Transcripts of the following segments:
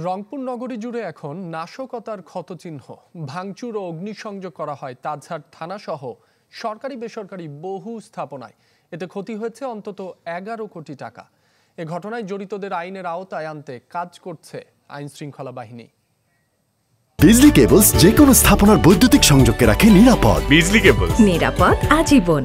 রংপুর নগরী জুড়ে এখন নাশকতার ক্ষতচিহ্ন। ভাঙচুর ও অগ্নিসংযোগ করা হয় তাজহাট থানাসহ সরকারি বেসরকারি বহু স্থাপনায়। এতে ক্ষতি হয়েছে অন্তত 11 কোটি টাকা। এ ঘটনায় জড়িতদের আইনের আওতায় আনতে কাজ করছে আইন শৃঙ্খলা বাহিনী। বিজলি কেবলস যে কোনো স্থাপনার বৈদ্যুতিক সংযোগকে রাখে নিরাপদ। বিজলি কেবলস, নিরাপদ আজীবন।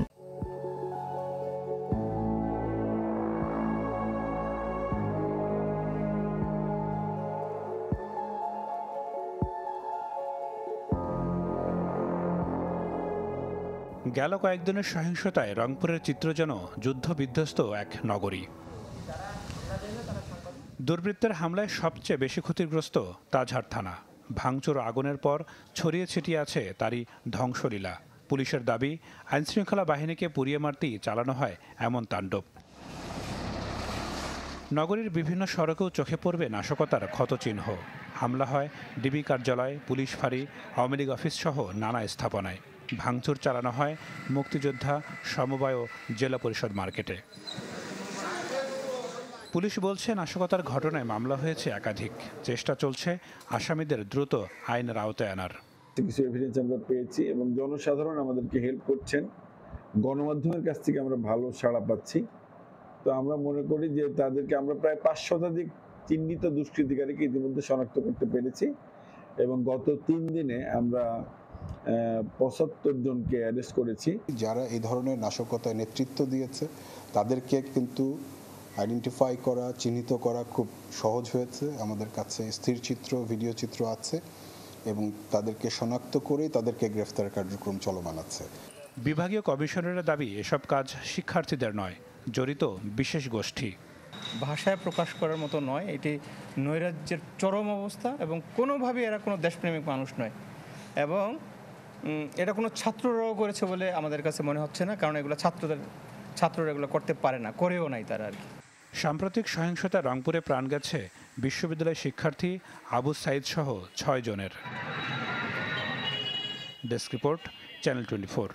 গেল কয়েকদিনের সহিংসতায় রংপুরের চিত্র যেন যুদ্ধ বিধ্বস্ত এক নগরী। দুর্বৃত্তের হামলায় সবচেয়ে বেশি ক্ষতিগ্রস্ত তাজহাট থানা। ভাঙচুর আগুনের পর ছড়িয়ে ছিটিয়ে আছে তারই ধ্বংসলীলা। পুলিশের দাবি, আইনশৃঙ্খলা বাহিনীকে পুড়িয়ে মারতেই চালানো হয় এমন তাণ্ডব। নগরীর বিভিন্ন সড়কেও চোখে পড়বে নাশকতার ক্ষতচিহ্ন। হামলা হয় ডিবি কার্যালয়, পুলিশ ফাঁড়ি, আওয়ামী লীগ অফিস সহ নানা স্থাপনায়। ভাঙচুর চালানো হয় মুক্তিযোদ্ধা, সমবায় ও জেলা পরিষদ মার্কেটে। পুলিশ বলছে নাশকতার ঘটনায় মামলা হয়েছে একাধিক। চেষ্টা চলছে আসামিদের দ্রুত আইনের আওতায় আনার। কিছু এভিডেন্স আমরা পেয়েছি এবং জনসাধারণ আমাদেরকে হেল্প করছেন। গণমাধ্যমের কাছ থেকে আমরা ভালো সাড়া পাচ্ছি। তো আমরা মনে করি যে তাদেরকে আমরা প্রায় 5 শতাধিক চিহ্নিত দুষ্কৃতিকারীকে ইতিমধ্যে শনাক্ত করতে পেরেছি এবং গত 3 দিনে আমরা 75 জনকে অ্যারেস্ট করেছি। যারা এই ধরনের নাশকতায় নেতৃত্ব দিয়েছে তাদেরকে কিন্তু আইডেন্টিফাই করা, চিহ্নিত করা খুব সহজ হয়েছে। আমাদের কাছে স্থির চিত্র, ভিডিও চিত্র আছে এবং তাদেরকে শনাক্ত করেই তাদেরকে গ্রেফতার কার্যক্রম চলমান আছে। বিভাগীয় কমিশনারের দাবি, এসব কাজ শিক্ষার্থীদের নয়, জড়িত বিশেষ গোষ্ঠী। ভাষায় প্রকাশ করার মতো নয়, এটি নৈরাজ্যের চরম অবস্থা এবং কোনোভাবে এরা কোনো দেশপ্রেমিক মানুষ নয় এবং এটা কোনো ছাত্ররাও করেছে বলে আমাদের কাছে মনে হচ্ছে না, কারণ এগুলো ছাত্ররা এগুলো করতে পারে না, করেও নাই তারা আর কি। সাম্প্রতিক সহিংসতায় রংপুরে প্রাণ গেছে বিশ্ববিদ্যালয় শিক্ষার্থী আবু সাইদ সহ 6 জনের। Desk report, channel 24।